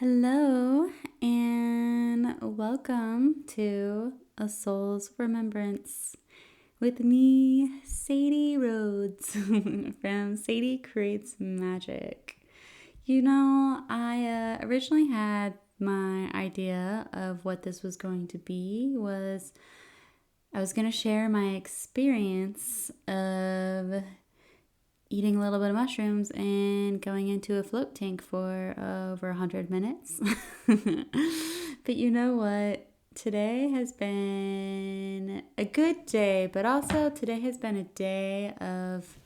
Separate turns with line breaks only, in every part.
Hello, and welcome to A Soul's Remembrance with me, Sadie Rhodes from Sadie Creates Magic. I originally had my idea of what this was going to be was I was going to share my experience of eating a little bit of mushrooms and going into a float tank for over 100 minutes. But you know what? Today has been a good day, but also today has been a day of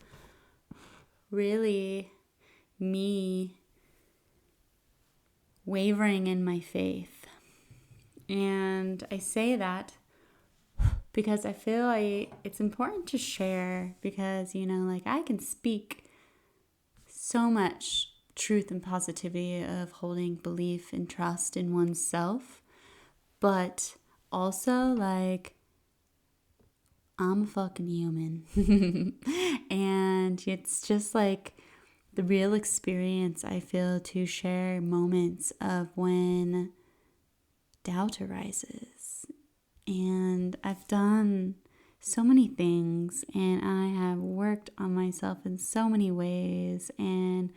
really me wavering in my faith. And I say that because I feel like it's important to share because, I can speak so much truth and positivity of holding belief and trust in oneself, but also I'm a fucking human. And it's just the real experience I feel to share moments of when doubt arises. And I've done so many things and I have worked on myself in so many ways and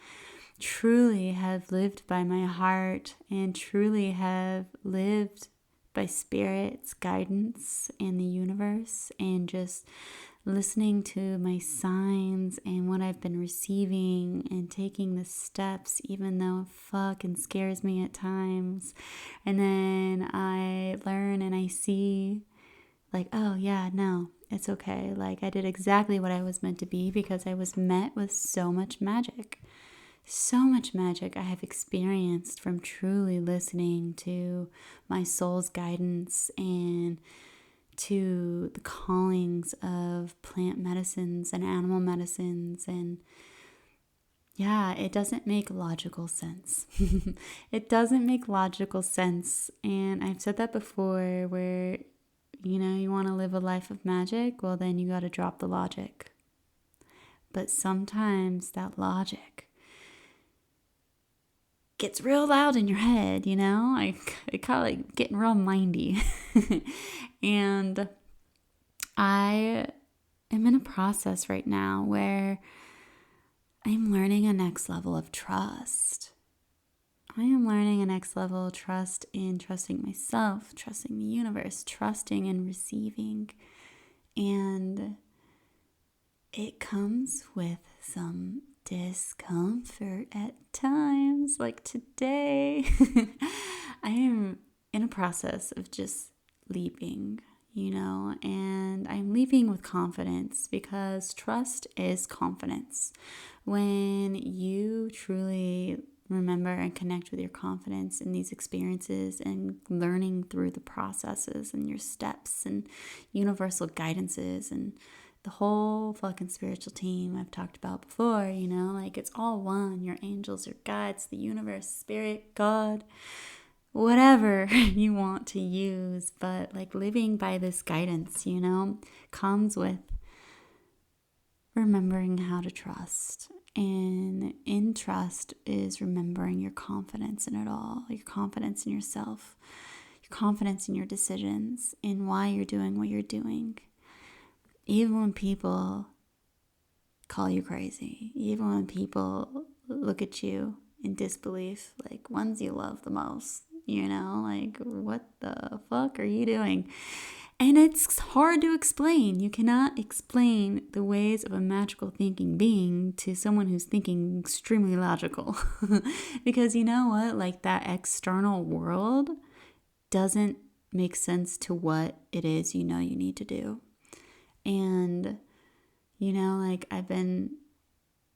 truly have lived by my heart and truly have lived by spirit's guidance and the universe and just listening to my signs and what I've been receiving and taking the steps, even though it fucking scares me at times. And then I learn and I see, oh yeah, no, it's okay. I did exactly what I was meant to be because I was met with so much magic. So much magic I have experienced from truly listening to my soul's guidance and to the callings of plant medicines and animal medicines. And yeah, it doesn't make logical sense. It doesn't make logical sense. And I've said that before where, you want to live a life of magic, well, then you got to drop the logic. But sometimes that logic gets real loud in your head, I call it getting real mindy. And I am in a process right now where I'm learning a next level of trust. I am learning a next level of trust in trusting myself, trusting the universe, trusting and receiving. And it comes with some discomfort at times. Like today, I am in a process of just leaping, and I'm leaping with confidence because trust is confidence. When you truly remember and connect with your confidence in these experiences and learning through the processes and your steps and universal guidances and the whole fucking spiritual team I've talked about before, it's all one. Your angels, your guides, the universe, spirit, God, whatever you want to use. But living by this guidance, comes with remembering how to trust. And in trust is remembering your confidence in it all, your confidence in yourself, your confidence in your decisions, in why you're doing what you're doing. Even when people call you crazy, even when people look at you in disbelief, ones you love the most, what the fuck are you doing? And it's hard to explain. You cannot explain the ways of a magical thinking being to someone who's thinking extremely logical. Because you know what? That external world doesn't make sense to what it is you need to do. And, I've been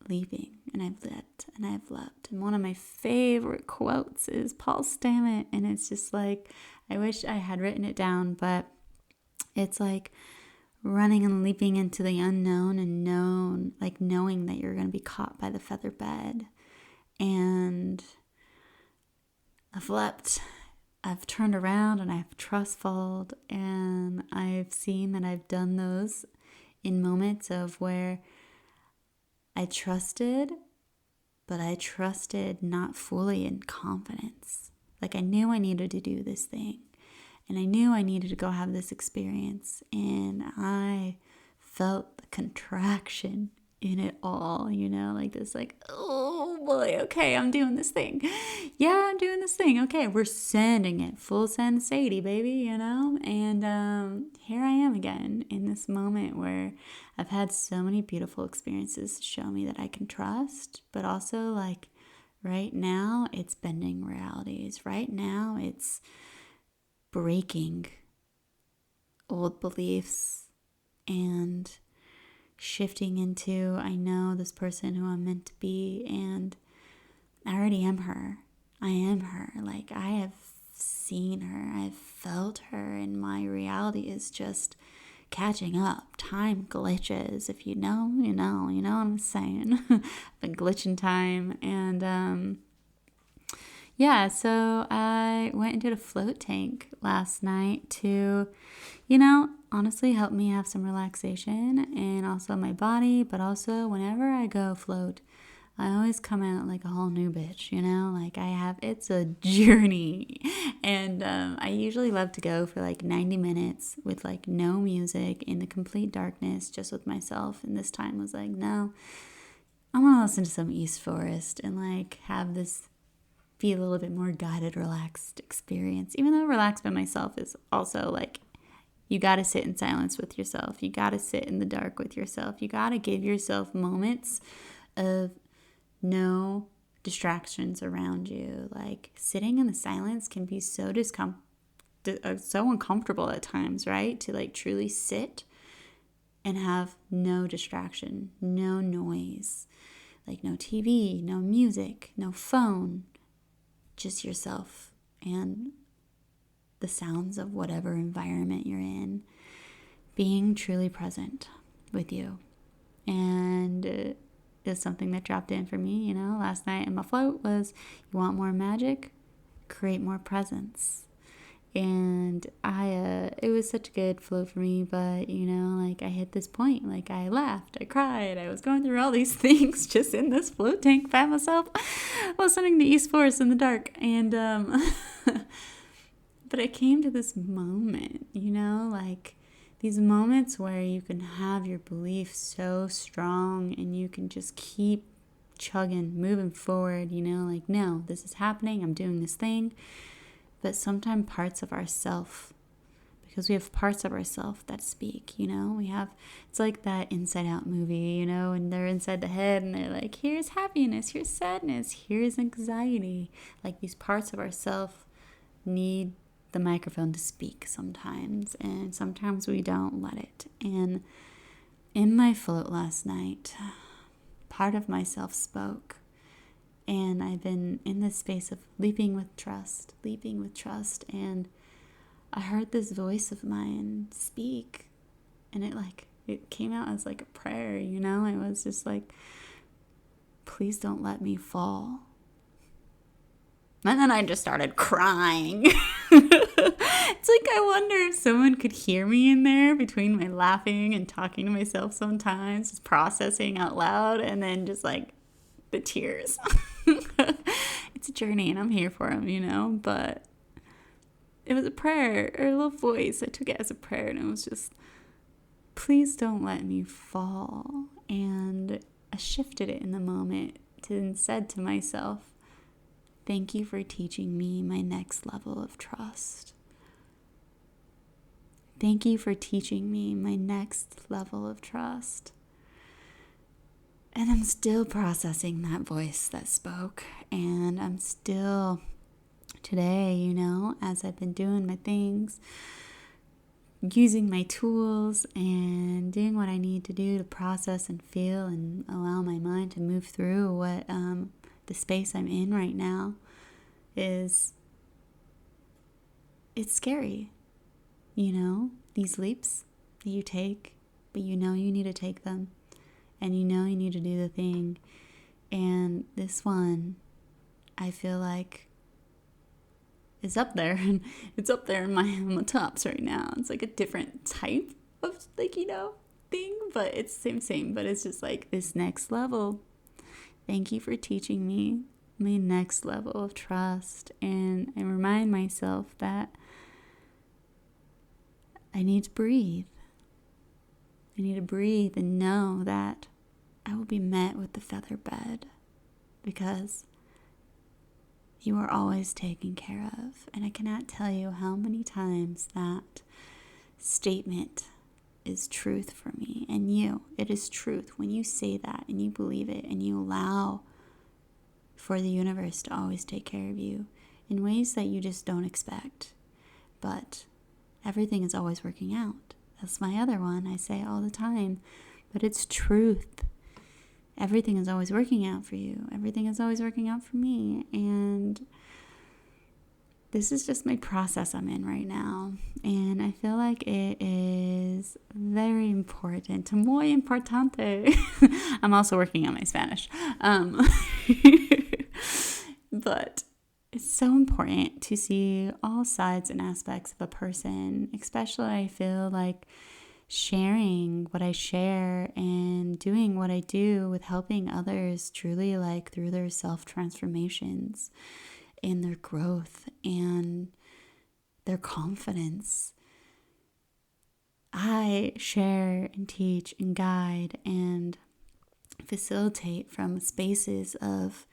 leaping and I've leapt and I've leapt. And one of my favorite quotes is Paul Stammet. And it's just I wish I had written it down, but it's running and leaping into the unknown and knowing that you're going to be caught by the feather bed. And I've leapt, I've turned around and I've trustfalled, and I've seen that I've done those in moments of where I trusted, but I trusted not fully in confidence. Like, I knew I needed to do this thing, and I knew I needed to go have this experience, and I felt the contraction in it all, like this, like, oh boy, okay, I'm doing this thing. Yeah, I'm doing this thing. Okay, we're sending it. Full send Sadie, baby, And here I am again in this moment where I've had so many beautiful experiences to show me that I can trust, but also, like, right now it's bending realities. Right now it's breaking old beliefs and shifting into, I know this person who I'm meant to be, and I already am her. I am her. Like, I have seen her. I've felt her, and my reality is just catching up. Time glitches. If you know, you know what I'm saying. I've been glitching time. And yeah, so I went and did a float tank last night to, honestly help me have some relaxation and also my body, but also whenever I go float, I always come out like a whole new bitch, like it's a journey. And I usually love to go for like 90 minutes with like no music in the complete darkness, just with myself. And this time was like, no, I want to listen to some East Forest and like have this be a little bit more guided, relaxed experience. Even though relaxed by myself is also like, you got to sit in silence with yourself. You got to sit in the dark with yourself. You got to give yourself moments of no distractions around you. Like, sitting in the silence can be so so uncomfortable at times, right? To like truly sit and have no distraction, no noise, like no TV, no music, no phone, just yourself and the sounds of whatever environment you're in, being truly present with you. And it's something that dropped in for me, last night in my float was, you want more magic? Create more presence. And it was such a good flow for me, but, like I hit this point, like I laughed, I cried, I was going through all these things just in this float tank by myself, listening to East Forest in the dark. And, but it came to this moment, like these moments where you can have your belief so strong and you can just keep chugging, moving forward, like, no, this is happening, I'm doing this thing. But sometimes parts of ourself, because we have parts of ourself that speak, it's like that Inside Out movie, and they're inside the head and they're like, here's happiness, here's sadness, here's anxiety. Like, these parts of ourself need the microphone to speak sometimes, and sometimes we don't let it. And in my float last night, part of myself spoke, and I've been in this space of leaping with trust, and I heard this voice of mine speak, and it came out as like a prayer, it was just like, please don't let me fall. And then I just started crying. It's like, I wonder if someone could hear me in there between my laughing and talking to myself sometimes, just processing out loud, and then just like the tears. It's a journey and I'm here for them, but it was a prayer, or a little voice. I took it as a prayer, and it was just, please don't let me fall. And I shifted it in the moment and said to myself, thank you for teaching me my next level of trust. Thank you for teaching me my next level of trust. And I'm still processing that voice that spoke. And I'm still, today, as I've been doing my things, using my tools and doing what I need to do to process and feel and allow my mind to move through what the space I'm in right now is. It's scary, these leaps that you take, but you need to take them, and you need to do the thing. And this one, I feel like, is up there, and it's up there on my tops right now. It's like a different type of thing, but it's same, but it's just like this next level. Thank you for teaching me my next level of trust. And I'm remind myself that I need to breathe. I need to breathe and know that I will be met with the feather bed, because you are always taken care of. And I cannot tell you how many times that statement is truth for me. And it is truth when you say that and you believe it and you allow for the universe to always take care of you in ways that you just don't expect. But everything is always working out. That's my other one. I say all the time, but it's truth. Everything is always working out for you. Everything is always working out for me. And this is just my process I'm in right now. And I feel like it is very important. Muy importante. I'm also working on my Spanish. But it's so important to see all sides and aspects of a person, especially I feel like sharing what I share and doing what I do with helping others truly like through their self-transformations and their growth and their confidence. I share and teach and guide and facilitate from spaces of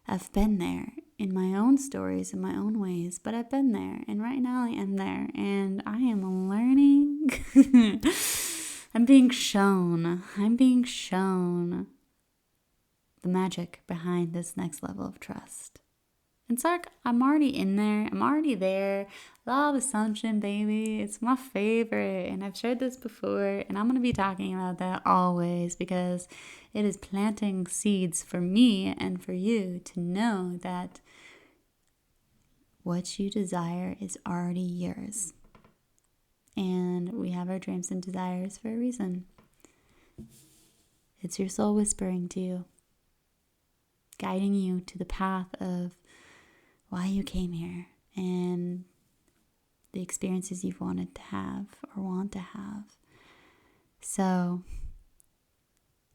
I've been there in my own stories, in my own ways, but I've been there, and right now I am there, and I am learning. I'm being shown the magic behind this next level of trust. And so I'm already in there. I'm already there. Law of Assumption, baby. It's my favorite. And I've shared this before. And I'm going to be talking about that always, because it is planting seeds for me and for you to know that what you desire is already yours. And we have our dreams and desires for a reason. It's your soul whispering to you, guiding you to the path of why you came here and the experiences you've wanted to have or want to have. So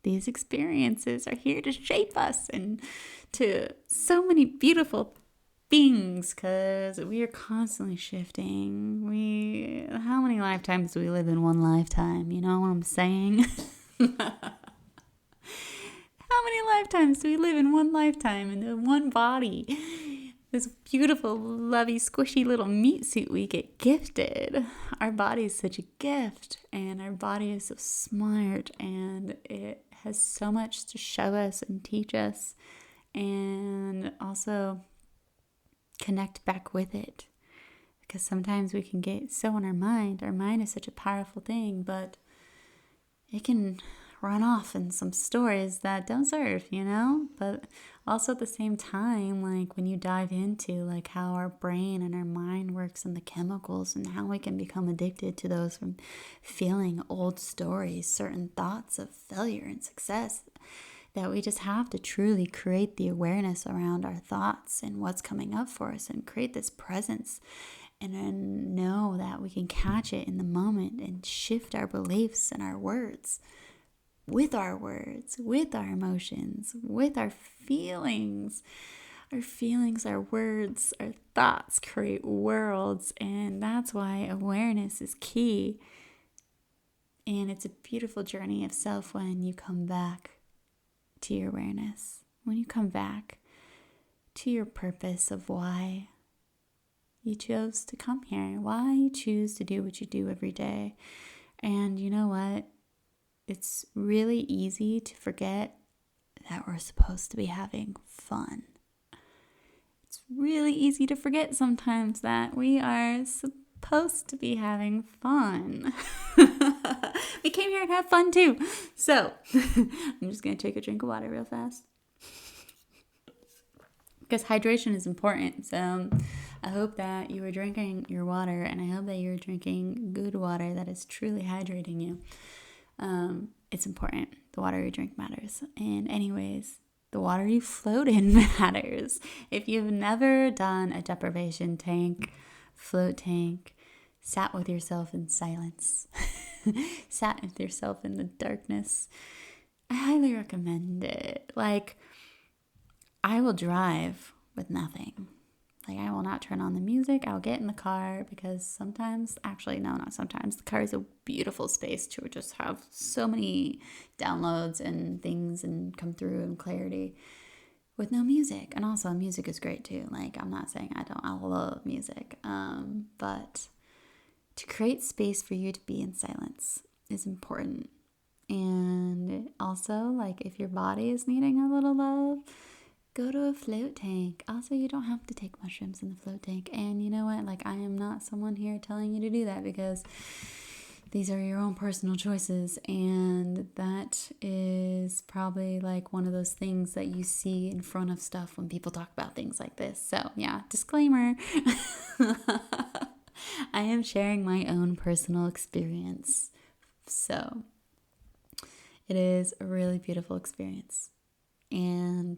these experiences are here to shape us and to so many beautiful things, because we are constantly shifting. How many lifetimes do we live in one lifetime? You know what I'm saying? How many lifetimes do we live in one lifetime in one body? This beautiful, lovey, squishy little meat suit we get gifted. Our body is such a gift, and our body is so smart, and it has so much to show us and teach us, and also connect back with it. Because sometimes we can get so in our mind. Our mind is such a powerful thing, but it can run off in some stories that don't serve, you know? But also at the same time, like when you dive into like how our brain and our mind works and the chemicals and how we can become addicted to those from feeling old stories, certain thoughts of failure and success, that we just have to truly create the awareness around our thoughts and what's coming up for us and create this presence and then know that we can catch it in the moment and shift our beliefs and our words. With our words, with our emotions, with our feelings. Our feelings, our words, our thoughts create worlds, and that's why awareness is key. And it's a beautiful journey of self when you come back to your awareness, when you come back to your purpose of why you chose to come here, why you choose to do what you do every day. And you know what? It's really easy to forget that we're supposed to be having fun. It's really easy to forget sometimes that we are supposed to be having fun. We came here and have fun too. So I'm just going to take a drink of water real fast, because hydration is important. So I hope that you are drinking your water, and I hope that you're drinking good water that is truly hydrating you. It's important. The water you drink matters. And anyways, the water you float in matters. If you've never done a deprivation tank, float tank, sat with yourself in silence, sat with yourself in the darkness, I highly recommend it. Like, I will drive with nothing. Like, I will not turn on the music. I'll get in the car because sometimes, actually, no, not sometimes. The car is a beautiful space to just have so many downloads and things and come through and clarity with no music. And also, music is great too. Like, I'm not saying I love music. But to create space for you to be in silence is important. And also, like, if your body is needing a little love, go to a float tank. Also, you don't have to take mushrooms in the float tank. And you know what? Like, I am not someone here telling you to do that because these are your own personal choices. And that is probably like one of those things that you see in front of stuff when people talk about things like this. So, yeah, disclaimer. I am sharing my own personal experience. So, it is a really beautiful experience. And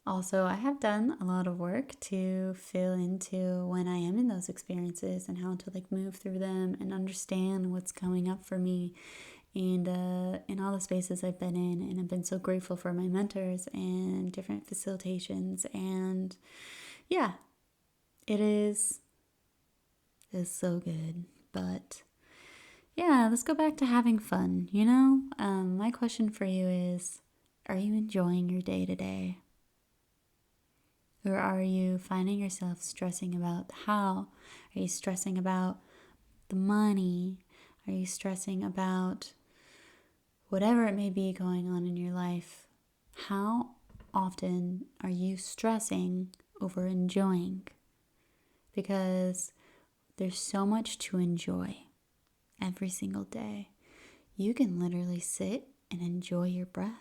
also, I have done a lot of work to feel into when I am in those experiences and how to like move through them and understand what's coming up for me and in all the spaces I've been in. And I've been so grateful for my mentors and different facilitations. And yeah, it's so good. But yeah, let's go back to having fun, you know? My question for you is, are you enjoying your day to day? Or are you finding yourself stressing about how? Are you stressing about the money? Are you stressing about whatever it may be going on in your life? How often are you stressing over enjoying? Because there's so much to enjoy every single day. You can literally sit and enjoy your breath.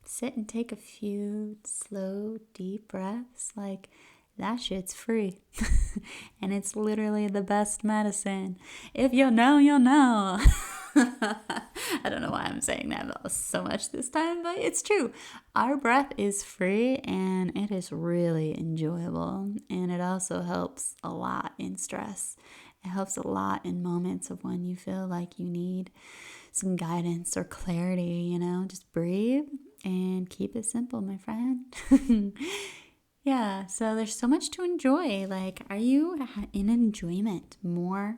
Sit and take a few slow, deep breaths. Like, that shit's free. And it's literally the best medicine. If you know, you'll know. I don't know why I'm saying that so much this time, but it's true. Our breath is free and it is really enjoyable. And it also helps a lot in stress. It helps a lot in moments of when you feel like you need some guidance or clarity, you know, just breathe and keep it simple, my friend. Yeah, so there's so much to enjoy. Like, are you in enjoyment more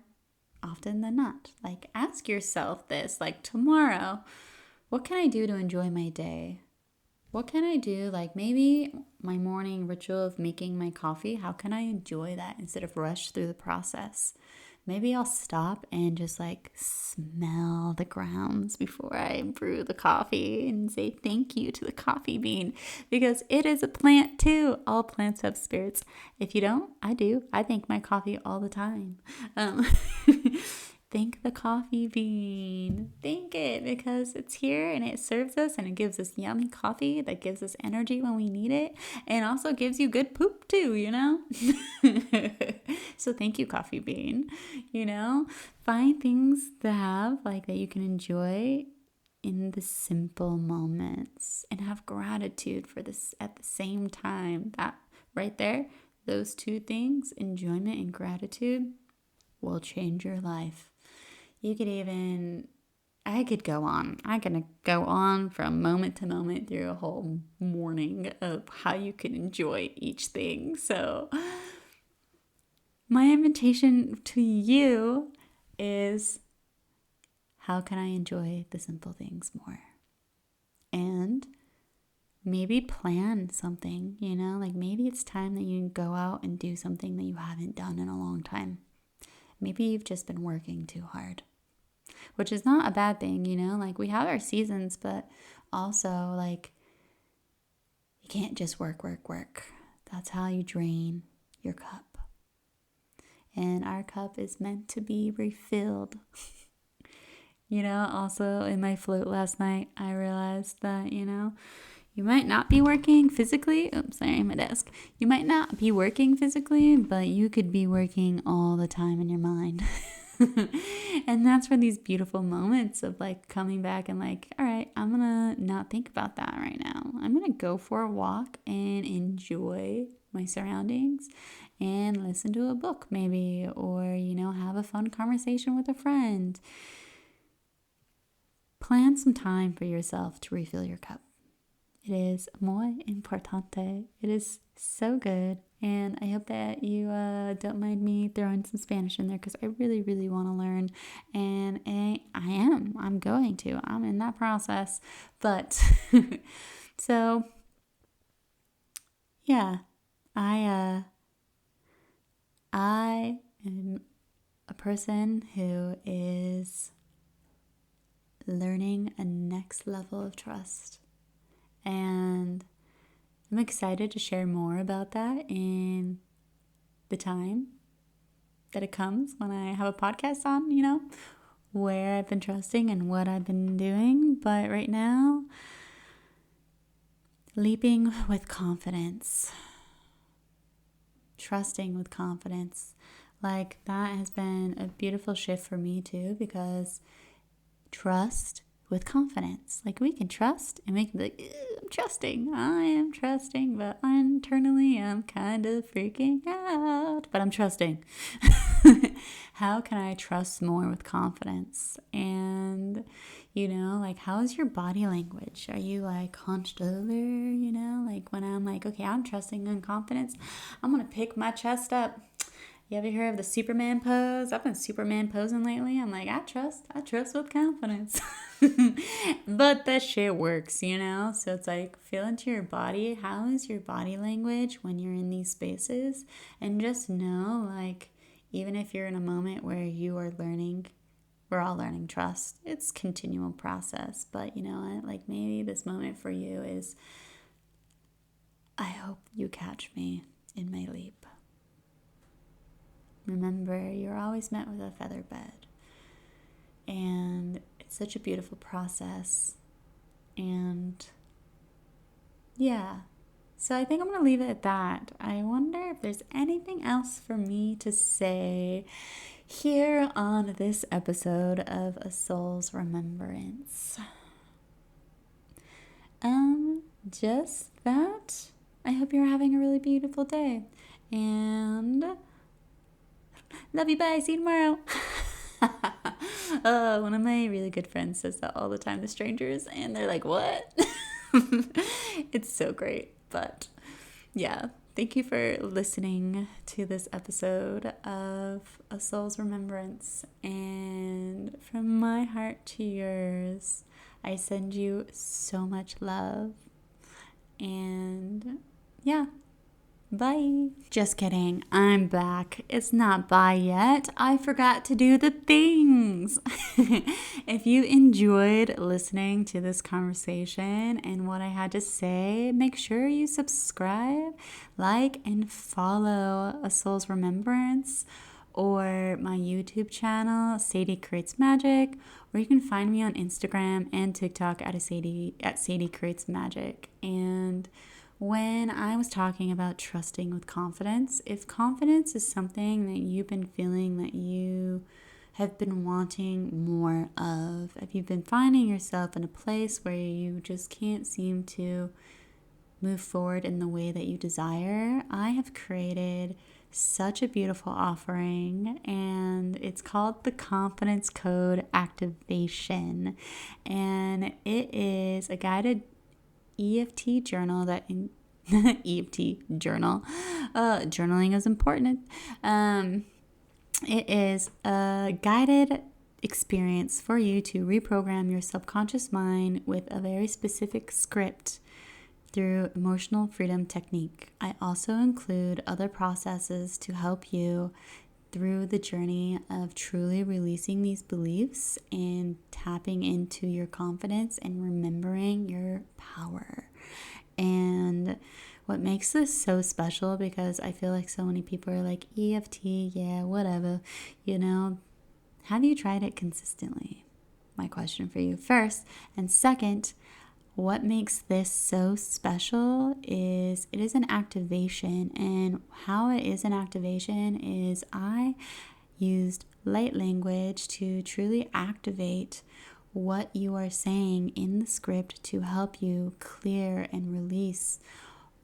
often than not? Like, ask yourself this, like, tomorrow, what can I do to enjoy my day? What can I do? Like, maybe my morning ritual of making my coffee, how can I enjoy that instead of rush through the process? Maybe I'll stop and just like smell the grounds before I brew the coffee and say thank you to the coffee bean because it is a plant too. All plants have spirits. If you don't, I do. I thank my coffee all the time. Thank the coffee bean. Thank it because it's here and it serves us and it gives us yummy coffee that gives us energy when we need it and also gives you good poop too, you know? So thank you, coffee bean. You know, find things to have like that you can enjoy in the simple moments and have gratitude for this at the same time. That right there, those two things, enjoyment and gratitude, will change your life. You could even, I could go on. I could go on from moment to moment through a whole morning of how you can enjoy each thing. So my invitation to you is, how can I enjoy the simple things more? And maybe plan something, you know, like maybe it's time that you go out and do something that you haven't done in a long time. Maybe you've just been working too hard, which is not a bad thing, you know, like we have our seasons, but also like you can't just work. That's how you drain your cup. And our cup is meant to be refilled. You know, also in my float last night, I realized that, you know, you might not be working physically. Oops, sorry, my desk. You might not be working physically, but you could be working all the time in your mind. And that's for these beautiful moments of like coming back and like, all right, I'm gonna not think about that right now. I'm gonna go for a walk and enjoy my surroundings and listen to a book maybe, or, you know, have a fun conversation with a friend. Plan some time for yourself to refill your cup. It is muy importante. It is so good And I hope that you don't mind me throwing some Spanish in there because I really, really want to learn. And I'm going to. I'm in that process. But so, yeah, I am a person who is learning a next level of trust. And I'm excited to share more about that in the time that it comes when I have a podcast on, where I've been trusting and what I've been doing. But right now, leaping with confidence, trusting with confidence, like that has been a beautiful shift for me too, because trust with confidence. Like we can trust and we can be like, I'm trusting, I am trusting, but internally I'm kind of freaking out, but I'm trusting. How can I trust more with confidence? And, like, how is your body language? Are you like hunched over, like when I'm like, okay, I'm trusting and confidence, I'm going to pick my chest up. You ever hear of the Superman pose? I've been Superman posing lately. I'm like, I trust with confidence. But that shit works, So it's like, feel into your body. How is your body language when you're in these spaces? And just know, like, even if you're in a moment where you are learning, we're all learning trust. It's a continual process. But you know what? Like, maybe this moment for you is, I hope you catch me in my leap. Remember, you're always met with a feather bed. And it's such a beautiful process. And yeah. So I think I'm going to leave it at that. I wonder if there's anything else for me to say here on this episode of A Soul's Remembrance. Just that. I hope you're having a really beautiful day. And love you, bye, see you tomorrow. One of my really good friends says that all the time to strangers, and they're like, what? It's so great. But yeah, thank you for listening to this episode of A Soul's Remembrance. And from my heart to yours, I send you so much love. And yeah. Bye. Just kidding. I'm back. It's not bye yet. I forgot to do the things. If you enjoyed listening to this conversation and what I had to say, make sure you subscribe, like, and follow A Soul's Remembrance or my YouTube channel, Sadie Creates Magic, or you can find me on Instagram and TikTok at Sadie Creates Magic. And when I was talking about trusting with confidence, if confidence is something that you've been feeling that you have been wanting more of, if you've been finding yourself in a place where you just can't seem to move forward in the way that you desire, I have created such a beautiful offering, and it's called the Confidence Code Activation. And it is a guided EFT journal that EFT journal. Journaling is important. It is a guided experience for you to reprogram your subconscious mind with a very specific script through emotional freedom technique. I also include other processes to help you through the journey of truly releasing these beliefs and tapping into your confidence and remembering your power. And what makes this so special, because I feel like so many people are like, EFT, yeah, whatever, have you tried it consistently? My question for you first. And second, what makes this so special is it is an activation. And how it is an activation is I used light language to truly activate what you are saying in the script to help you clear and release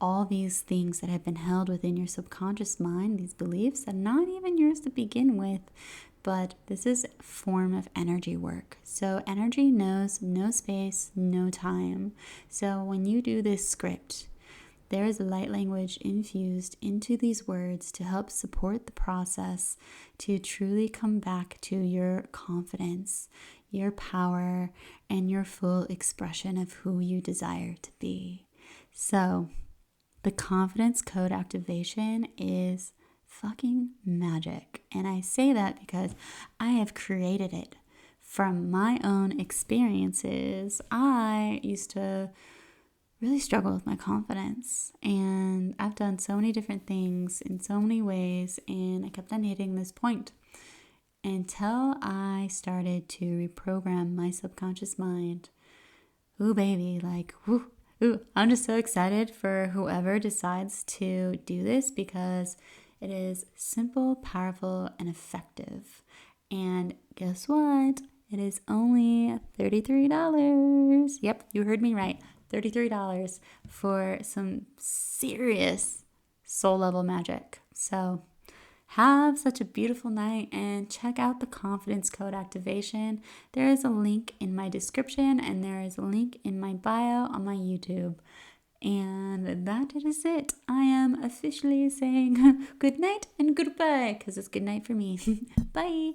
all these things that have been held within your subconscious mind, these beliefs that are not even yours to begin with. But this is a form of energy work. So energy knows no space, no time. So when you do this script, There is light language infused into these words to help support the process to truly come back to your confidence, your power, and your full expression of who you desire to be. So, the confidence code activation is fucking magic. And I say that because I have created it from my own experiences. I used to really struggle with my confidence, and I've done so many different things in so many ways, and I kept on hitting this point until I started to reprogram my subconscious mind. Ooh, baby, like, woo. Ooh, I'm just so excited for whoever decides to do this because it is simple, powerful, and effective. And guess what? It is only $33. Yep, you heard me right. $33 for some serious soul level magic. So have such a beautiful night and check out the confidence code activation. There is a link in my description and there is a link in my bio on my YouTube. And that is it. I am officially saying good night and goodbye because it's good night for me. Bye.